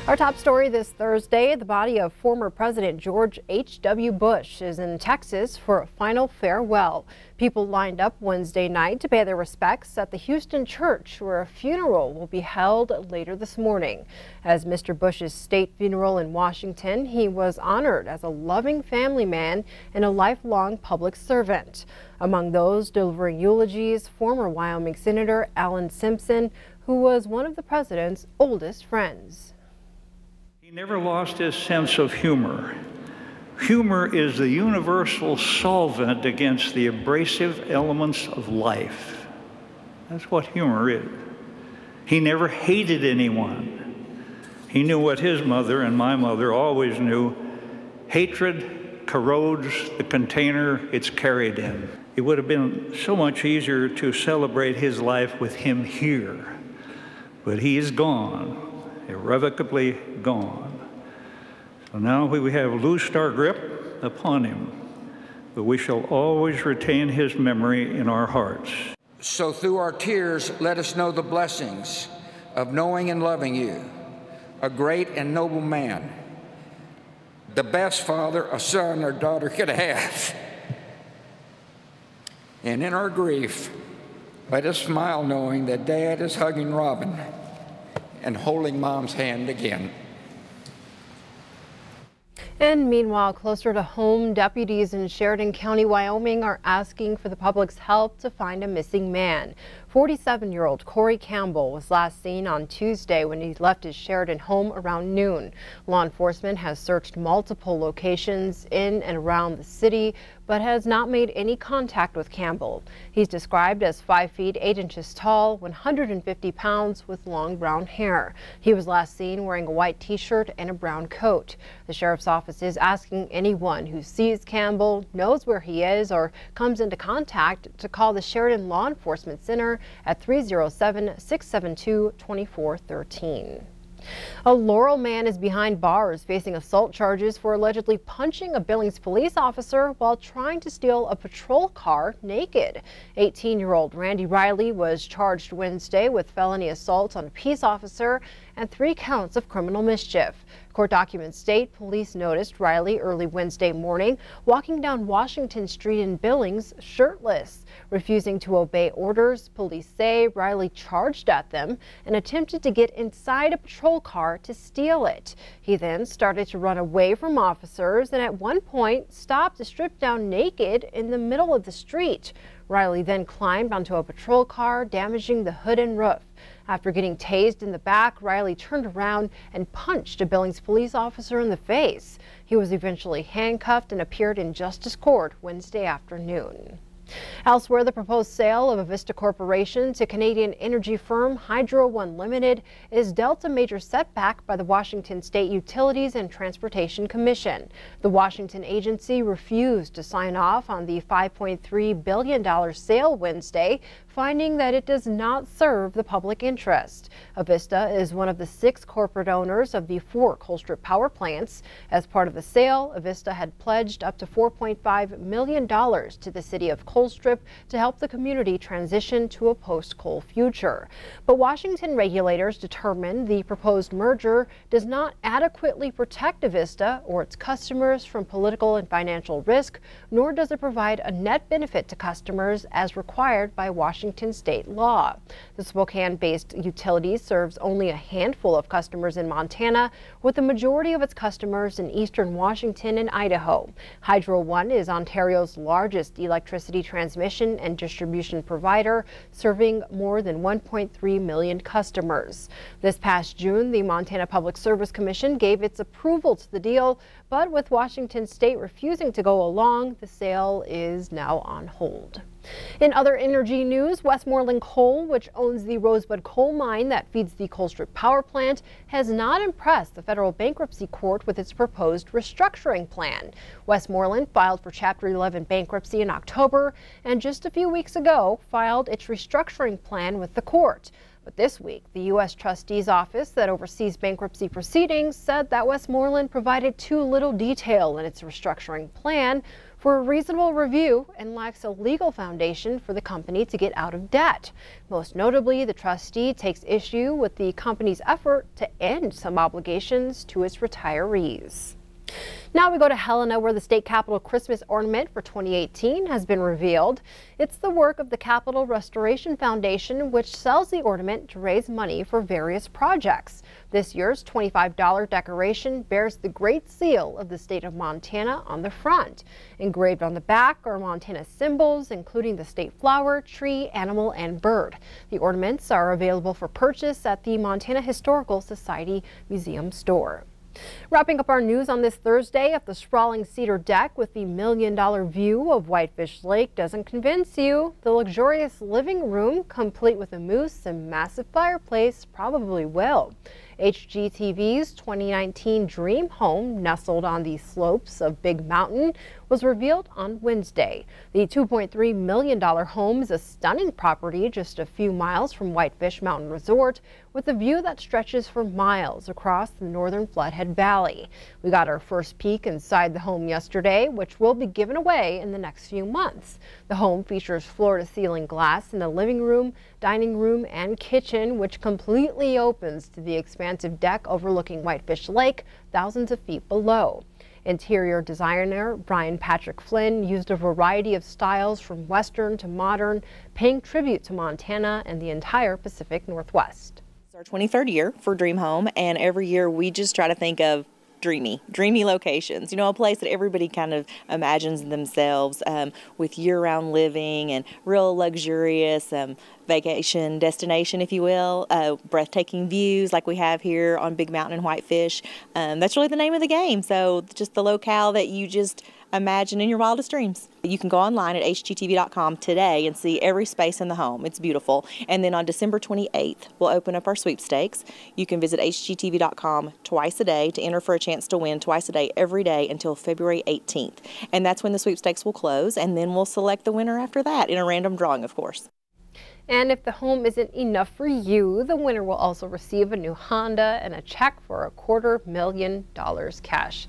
Our top story this Thursday, the body of former President George H.W. Bush is in Texas for a final farewell. People lined up Wednesday night to pay their respects at the Houston church, where a funeral will be held later this morning. As Mr. Bush's state funeral in Washington, he was honored as a loving family man and a lifelong public servant. Among those delivering eulogies, former Wyoming Senator Alan Simpson, who was one of the president's oldest friends. He never lost his sense of humor. Humor is the universal solvent against the abrasive elements of life. That's what humor is. He never hated anyone. He knew what his mother and my mother always knew. Hatred corrodes the container it's carried in. It would have been so much easier to celebrate his life with him here, but he is gone. Irrevocably gone. So now we have loosed our grip upon him, but we shall always retain his memory in our hearts. So through our tears, let us know the blessings of knowing and loving you, a great and noble man, the best father a son or daughter could have. And in our grief, let us smile knowing that Dad is hugging Robin and holding Mom's hand again. And meanwhile, closer to home, deputies in Sheridan County, Wyoming are asking for the public's help to find a missing man. 47-year-old Corey Campbell was last seen on Tuesday when he left his Sheridan home around noon. Law enforcement has searched multiple locations in and around the city, but has not made any contact with Campbell. He's described as 5 feet 8 inches tall, 150 pounds, with long brown hair. He was last seen wearing a white t-shirt and a brown coat. The sheriff's office is asking anyone who sees Campbell, knows where he is, or comes into contact to call the Sheridan Law Enforcement Center at 307-672-2413. A Laurel man is behind bars facing assault charges for allegedly punching a Billings police officer while trying to steal a patrol car naked. 18-year-old Randy Riley was charged Wednesday with felony assault on a peace officer and 3 counts of criminal mischief. Court documents state police noticed Riley early Wednesday morning walking down Washington Street in Billings shirtless. Refusing to obey orders, police say Riley charged at them and attempted to get inside a patrol car to steal it. He then started to run away from officers and at one point stopped to strip down naked in the middle of the street. Riley then climbed onto a patrol car, damaging the hood and roof. After getting tased in the back, Riley turned around and punched a Billings police officer in the face. He was eventually handcuffed and appeared in Justice Court Wednesday afternoon. Elsewhere, the proposed sale of Avista Corporation to Canadian energy firm Hydro One Limited is dealt a major setback by the Washington State Utilities and Transportation Commission. The Washington agency refused to sign off on the $5.3 billion sale Wednesday, finding that it does not serve the public interest. Avista is one of the 6 corporate owners of the 4 Colstrip power plants. As part of the sale, Avista had pledged up to $4.5 million to the city of Colstrip to help the community transition to a post-coal future. But Washington regulators determined the proposed merger does not adequately protect Avista or its customers from political and financial risk, nor does it provide a net benefit to customers as required by Washington state law. The Spokane-based utility serves only a handful of customers in Montana, with the majority of its customers in eastern Washington and Idaho. Hydro One is Ontario's largest electricity transmission and distribution provider, serving more than 1.3 million customers. This past June, the Montana Public Service Commission gave its approval to the deal, but with Washington state refusing to go along, the sale is now on hold. In other energy news, Westmoreland Coal, which owns the Rosebud coal mine that feeds the Colstrip power plant, has not impressed the federal bankruptcy court with its proposed restructuring plan. Westmoreland filed for Chapter 11 bankruptcy in October and just a few weeks ago filed its restructuring plan with the court. But this week, the U.S. Trustee's office that oversees bankruptcy proceedings said that Westmoreland provided too little detail in its restructuring plan, for a reasonable review and lacks a legal foundation for the company to get out of debt. Most notably, the trustee takes issue with the company's effort to end some obligations to its retirees. Now we go to Helena, where the state capitol Christmas ornament for 2018 has been revealed. It's the work of the Capitol Restoration Foundation, which sells the ornament to raise money for various projects. This year's $25 decoration bears the Great Seal of the state of Montana on the front. Engraved on the back are Montana symbols, including the state flower, tree, animal, and bird. The ornaments are available for purchase at the Montana Historical Society Museum store. Wrapping up our news on this Thursday, if the sprawling cedar deck with the million-dollar view of Whitefish Lake doesn't convince you, the luxurious living room, complete with a moose and massive fireplace, probably will. HGTV's 2019 dream home, nestled on the slopes of Big Mountain, was revealed on Wednesday. The $2.3 million home is a stunning property just a few miles from Whitefish Mountain Resort, with a view that stretches for miles across the northern Floodhead Valley. We got our first peek inside the home yesterday, which will be given away in the next few months. The home features floor-to-ceiling glass in the living room, dining room, and kitchen, which completely opens to the expansive deck overlooking Whitefish Lake, thousands of feet below. Interior designer Brian Patrick Flynn used a variety of styles from Western to modern, paying tribute to Montana and the entire Pacific Northwest. It's our 23rd year for Dream Home, and every year we just try to think of dreamy locations, a place that everybody kind of imagines themselves with year-round living and real luxurious vacation destination, if you will, breathtaking views like we have here on Big Mountain and Whitefish. That's really the name of the game, so just the locale that you just imagine in your wildest dreams. You can go online at hgtv.com today and see every space in the home. It's beautiful. And then on December 28th, we'll open up our sweepstakes. You can visit hgtv.com twice a day to enter for a chance to win twice a day every day until February 18th. And that's when the sweepstakes will close, and then we'll select the winner after that in a random drawing, of course. And if the home isn't enough for you, the winner will also receive a new Honda and a check for $250,000 cash.